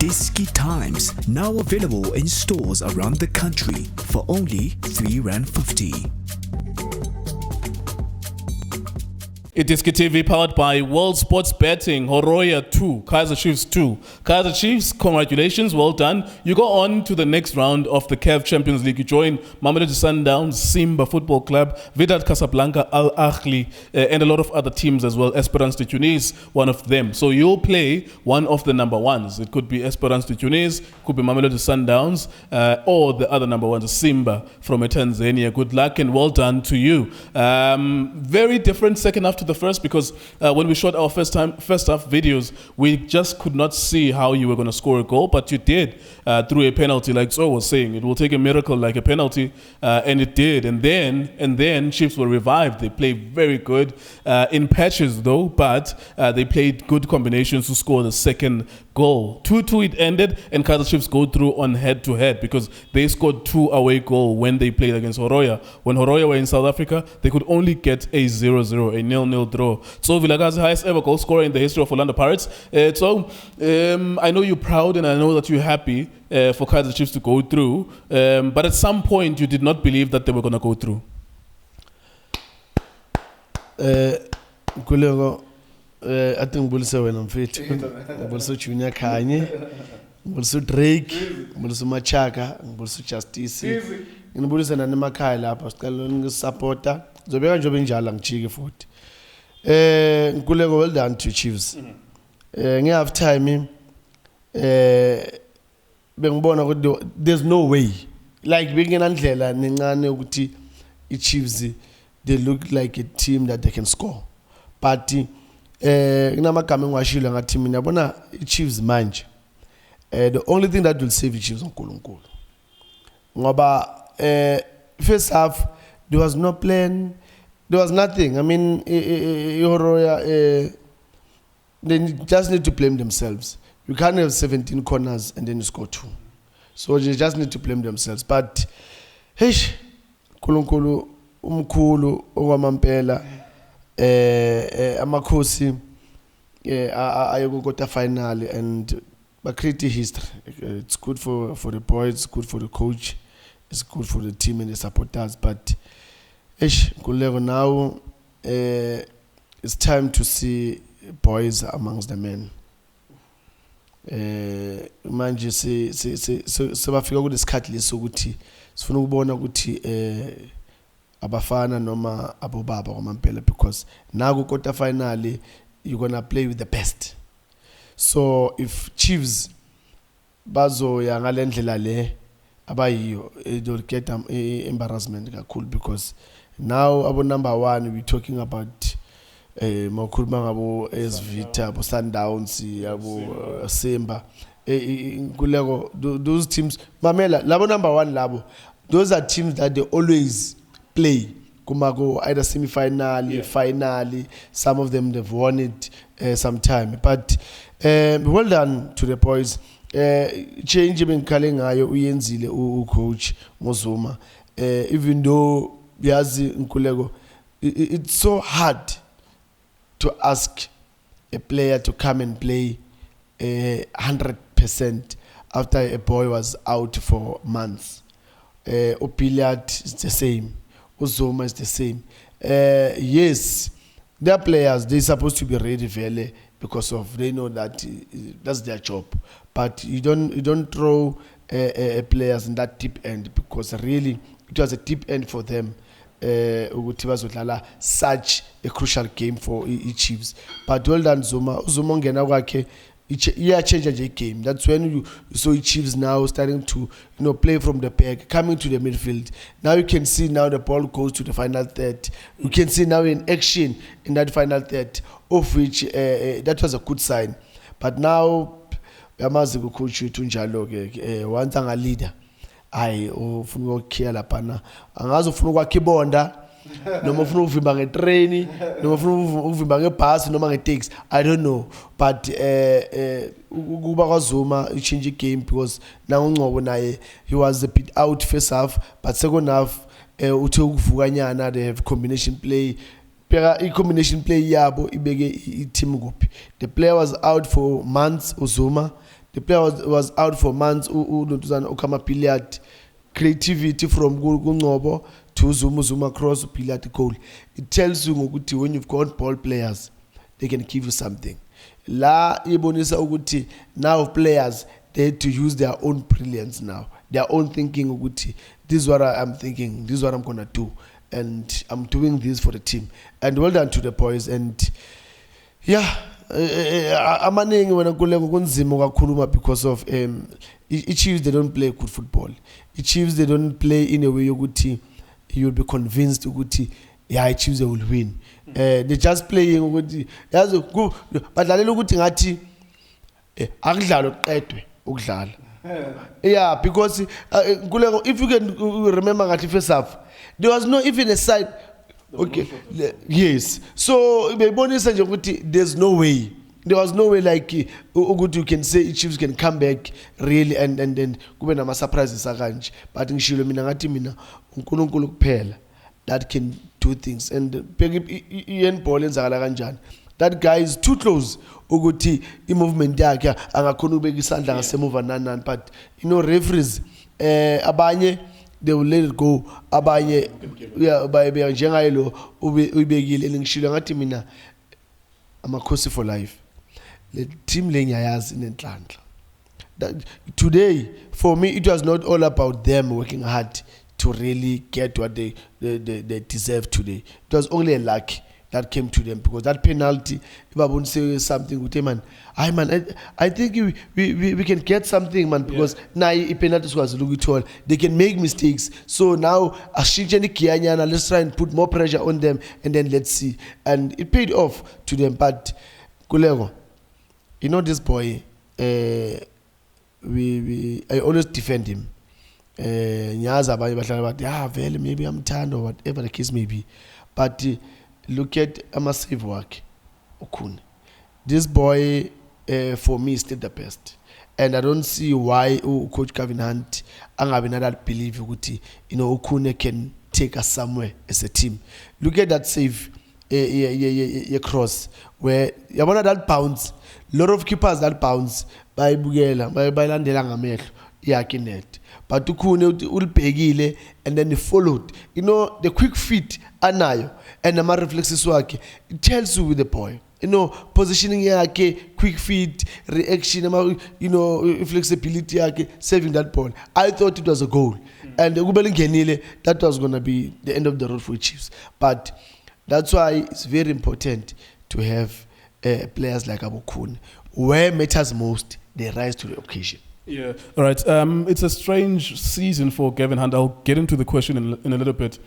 iDiski Times, now available in stores around the country for only R3.50. iDiskiTV powered by World Sports Betting, Horoya 2, Kaizer Chiefs 2. Kaizer Chiefs, congratulations, well done. You go on to the next round of the CAF Champions League. You join Mamelodi Sundowns, Simba Football Club, Wydad Casablanca, Al Ahly, and a lot of other teams as well. Esperance de Tunis, one of them. So you'll play one of the number ones. It could be Esperance de Tunis, could be Mamelodi Sundowns, or the other number ones, Simba from Tanzania. Good luck and well done to you. Very different second half to the first, because when we shot our first half videos, we just could not see how you were going to score a goal, but you did through a penalty. Like Tso was saying, it will take a miracle like a penalty, and it did. And then Chiefs were revived. They played very good in patches though, but they played good combinations to score the second goal. 2-2 it ended, and Kaizer Chiefs go through on head-to-head because they scored 2 away goal when they played against Horoya. When Horoya were in South Africa, they could only get a 0-0, a 0-0 draw. Tso Vilakazi, highest ever goal scorer in the history of Orlando Pirates. So I know you're proud and I know that you're happy for Kaizer Chiefs to go through, but at some point you did not believe that they were going to go through. I think Bulso and Fit, Bulso Junior Kanye, Bulso Drake, Bulso Machaka, Bulso Justice, in Bulso and Makaila, Pascal supporter, the very job in Jalang Chigi foot. Kulego well done to Chiefs. Have time, there's no way. Like being an Antela, Ningane Uti, Chiefs, they look like a team that they can score. Party. Inama washila nga team inabona Chiefs manje. The only thing that will save Chiefs on Nkulunkulu. Ngoba first half there was no plan, there was nothing. I mean, Horoya, they just need to blame themselves. You can't have 17 corners and then you score 2. So they just need to blame themselves. But hey, Nkulunkulu umkhulu okwamampela. Amakhosi ayoko quarter final and create history. It's good for the boys, it's good for the coach, it's good for the team and the supporters. But now it's time to see boys amongst the men. Manje sebafika kulesikhathi lesokuthi sifuna ukubona ukuthi abafana noma abobaba kwamampela, because now quarter finally you're gonna play with the best. So if Chiefs bazoya ngalendlela le abayiyo, it will get embarrassment kakhulu, because now abo number 1 we're talking about makhuluma ngabo Svita, abo Sundowns, abo Simba, kuleko those teams mamela labo number 1 labo, those are teams that they always play kumago either semi-final, finally. Some of them they've won it sometime. But well done to the boys. Change in Kalengayo uyenzile coach Mozuma. Even though Biazi Nkulego, it's so hard to ask a player to come and play 100% after a boy was out for months. Billiat is the same. Uzoma is the same. Yes, their players, they're supposed to be ready fairly because of they know that that's their job. But you don't throw players in that deep end, because really it was a deep end for them. Such a crucial game for Chiefs. But well done, Zuma. Zuma ngena kwakhe change a game. That's when you saw Chiefs now starting to play from the back, coming to the midfield. Now you can see now the ball goes to the final third. You can see now in action in that final third, of which that was a good sign. But now yamazi coach tunjalo ke once anga leader ayi ufuna ukukhiya lapha angazi ufuna ukwakibonda noma ufuna ukuvimba ngetrain noma ufuna ukuvimba ngebus noma ngetaxi, I don't know. But ukuba kwaZuma change game, because now uNgcobo naye he was a bit out first half, but second half uthe ukuvukanyana, they have combination play. I-combination play yabo ibeke i-team kuphi. The player was out for months, Uzuma. The player was out for months. Khama Billiat, creativity from Gungobo to Zuma cross Billiat goal. It tells you when you've got ball players, they can give you something. La ibonisa ukuthi now players they had to use their own brilliance now, their own thinking ukuthi this is what I'm thinking, this is what I'm gonna do, and I'm doing this for the team. And well done to the boys. And yeah, amaningi wena kuleko kunzima kakhuluma because of Chiefs they don't play good football. Chiefs they don't play in a way yokuthi you'll be convinced ukuthi yeah Chiefs they will win. They just playing ukuthi yazi badlalela ukuthi ngathi akudlalo qedwe ukudlala. Yeah, because if you can remember ngathi first half there was no even a side. Okay, yes. So there's no way. There was no way like you can say Chiefs can come back really and then kube nama surprises akanje. But ngishilo mina ngathi mina uNkulunkulu kuphela that can do things. And Ian Paul enzakala kanjani. That guy is too close ukuthi movement yakhe angakhona ubeka isandla ngasemuva nanani. But referees abanye they will let it go. Abanye yeah by njengayilo ubekile ngishilo ngathi mina amakhosi for life. The team lenyayazi nenhlanhla. Today for me it was not all about them working hard to really get what they deserve today. It was only a luck that came to them because that penalty, if I won't say something with him, I think we can get something, man, because now penalty was look they can make mistakes. So now let's try and put more pressure on them and then let's see. And it paid off to them. But Kulego, this boy, I always defend him. Maybe I'm tired or whatever the case may be. But look at Amasave work. Okune. This boy, for me, is still the best. And I don't see why Coach Kevin Hunt and that believe Okune can take us somewhere as a team. Look at that save cross where that bounce. Lot of keepers that bounce by Bugela, by Landela Ngamel, Yakinet. But Tukune ulpegile and then he followed. The quick feet anayo and the reflexes work. It tells you with the boy. Positioning yake, quick feet, reaction, flexibility yake, saving that ball. I thought it was a goal. And that was gonna be the end of the road for Chiefs. But that's why it's very important to have players like Abukun. Where matters most, they rise to the occasion. Yeah, all right. It's a strange season for Kevin Hunt. I'll get into the question in a little bit.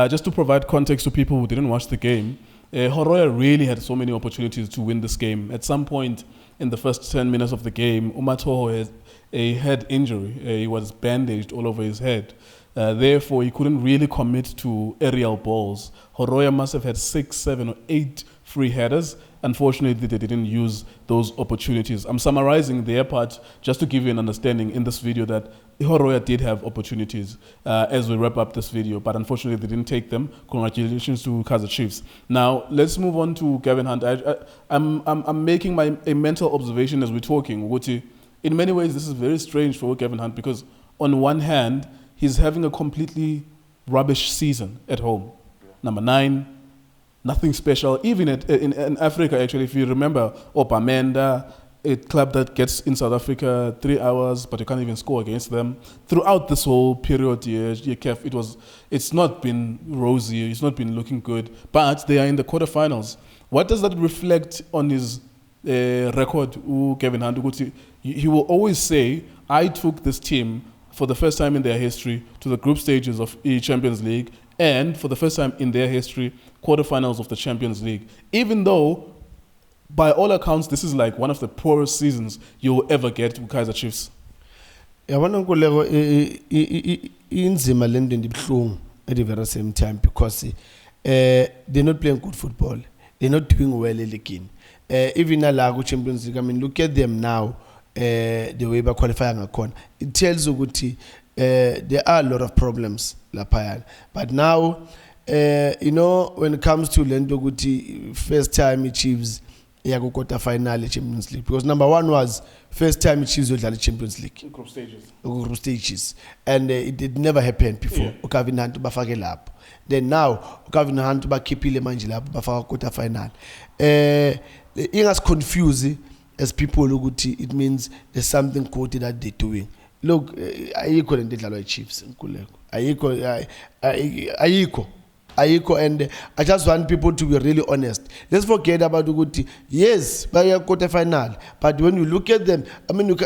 Just to provide context to people who didn't watch the game, Horoya really had so many opportunities to win this game. At some point in the first 10 minutes of the game, Umatoho had a head injury. He was bandaged all over his head. Therefore, he couldn't really commit to aerial balls. Horoya must have had 6, 7, or 8 free headers. Unfortunately, they didn't use those opportunities. I'm summarizing their part just to give you an understanding in this video that Horoya did have opportunities as we wrap up this video, but unfortunately they didn't take them. Congratulations to Kaizer Chiefs. Now, let's move on to Kevin Hunt. I'm making a mental observation as we're talking. In many ways, this is very strange for Kevin Hunt because on one hand, he's having a completely rubbish season at home. Number 9, nothing special. Even in Africa, actually, if you remember, Opamenda, a club that gets in South Africa 3 hours, but you can't even score against them. Throughout this whole period, CAF, it's not been rosy, it's not been looking good, but they are in the quarterfinals. What does that reflect on his record, Kevin Hunt? He will always say, I took this team for the first time in their history to the group stages of the Champions League, and for the first time in their history, quarterfinals of the Champions League. Even though, by all accounts, this is like one of the poorest seasons you will ever get with Kaizer Chiefs. Inzima lending the at the very same time because they're not playing good football. They're not doing well again. Even in the Champions League, I mean, look at them now. The way by qualifying a con, it tells you there are a lot of problems, but now when it comes to Lendo Guti, first time he achieves yaku quarter final Champions League, because number one was first time Chiefs were Champions League Group stages, and it did never happen before. Ukavina hantu bafake lapho, then now ukavina hantu bakhipile manje lapho bafaka quarter final. Ingas confusing as people ukuthi it means there's something good that they're doing. Look, ayikho lento edlalwa Chiefs nkuleko, ayikho, and I just want people to be really honest. Let's forget about ukuthi yes baya quarter final, but when you look at them, I mean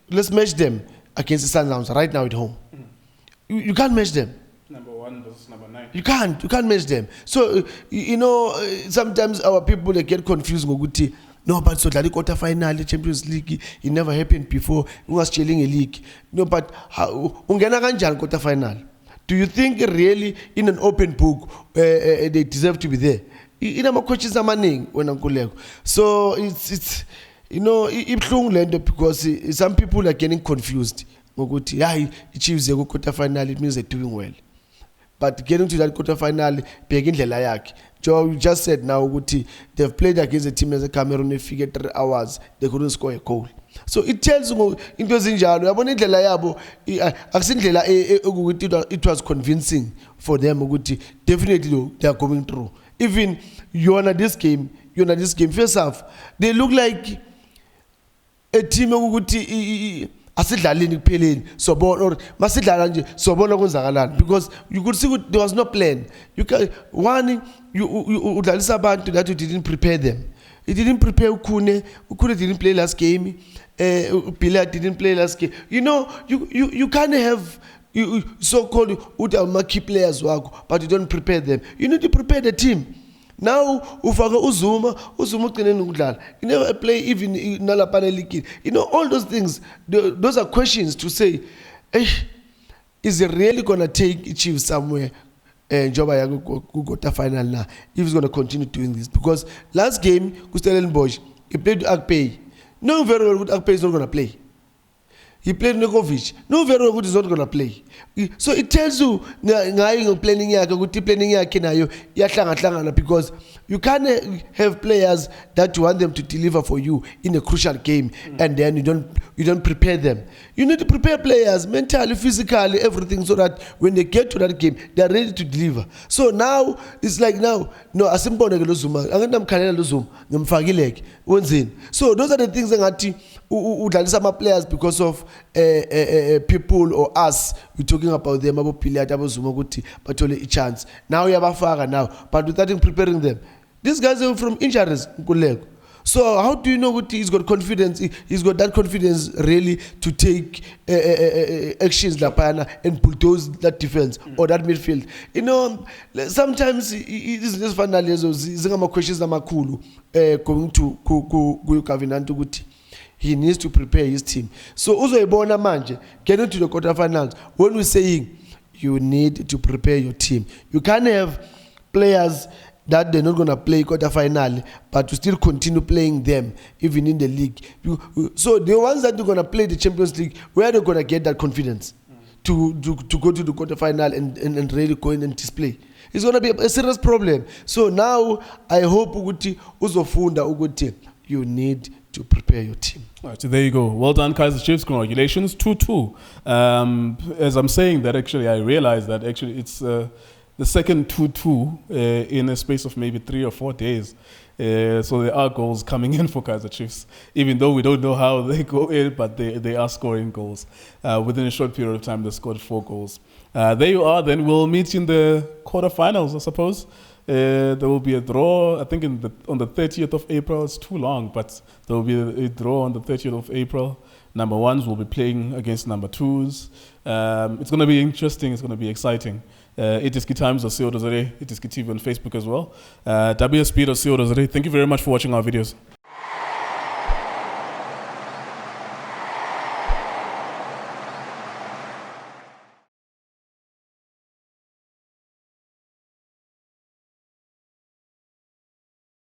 let's match them against the Sundowns right now at home. You can't match them. Number 1 versus number 9. You can't match them. So you know, sometimes our people they get confused ngokuthi no, but so the quarter final Champions League, it never happened before. It was chilling a league. No, but ungena kanjani quarter final? Do you think really in an open book they deserve to be there? Inama coaches amaning when unkuleko. So it's you know ibhlungu lento, because some people are getting confused. Ngokuthi hayi Chiefs go quarter final, it means they're doing well. But getting to that quarter final, bheka indlela yakhe. Joe just said now ukuthi they've played against a team as a Cameroon, they figured 3 hours they couldn't score a goal. So it tells you into ezinjalo yabona indlela yabo akusindlela ukuthi it was convincing for them ukuthi definitely they are going through. Even you on this game first half they look like a team ukuthi asidlalini kupheleni sobona or masidlala nje sobona kwenzakalani, because you could see there was no plan. You can udlalisa abantu that you didn't prepare them. You didn't prepare Ukune didn't play last game. Billiat didn't play last game. You know, you can't have so-called key players wako, but you don't prepare them. You need to prepare the team. Now ufaka uzuma uqineni ukudlala. You never play even nalapana league. You know, all those things, those are questions to say, is it really gonna take Chiefs somewhere? Njoba yaku quarter final now, if he's gonna continue doing this, because last game Stellenbosch he played Akpay. No, very well good. Akpay is not gonna play. He played Nekovic. No, very well good is not gonna play. So it tells you planning yakhe nayo yahlanga, because you can't have players that you want them to deliver for you in a crucial game, and then you don't prepare them. You need to prepare players mentally, physically, everything, so that when they get to that game, they are ready to deliver. So now it's like no asimbone lozuma angamkhalela lozuma ngemfakileke wenzeni. So those are the things engathi udlalisa ama players because of people or us. We're talking about them, about Billiat, about Zuma ukuthi bathole a chance. Now uyabafaka now, but without preparing them. These guys are from injuries nkuleko. So how do you know what he's got confidence? He's got that confidence really to take actions lapana and bulldoze that defense or that midfield. You know, sometimes it's just finally zingama questions amakhulu going to Kavinantu ukuthi he needs to prepare his team. So uzoyibona manje getting to the quarterfinals, when we're saying you need to prepare your team, you can't have players that they're not going to play quarterfinal, but you still continue playing them even in the league. So the ones that are going to play the Champions League, where are they going to get that confidence to go to the quarterfinal and really go in and display? It's going to be a serious problem. So now I hope Uguti uzofunda Uguti, you need to prepare your team. Right, so there you go. Well done, Kaizer Chiefs. Congratulations. 2-2. As I'm saying that, actually, I realized that actually it's the second 2-2 in a space of maybe 3 or 4 days. So there are goals coming in for Kaizer Chiefs, even though we don't know how they go in, but they are scoring goals. Within a short period of time, they scored 4 goals. There you are. Then we'll meet in the quarterfinals, I suppose. There will be a draw, I think, on the 30th of April. It's too long, but there will be a draw on the 30th of April. Number 1s will be playing against number 2s. It's going to be interesting. It's going to be exciting. iDiskiTimes.co.za, iDiskiTV on Facebook as well. WSP.co.za. Thank you very much for watching our videos.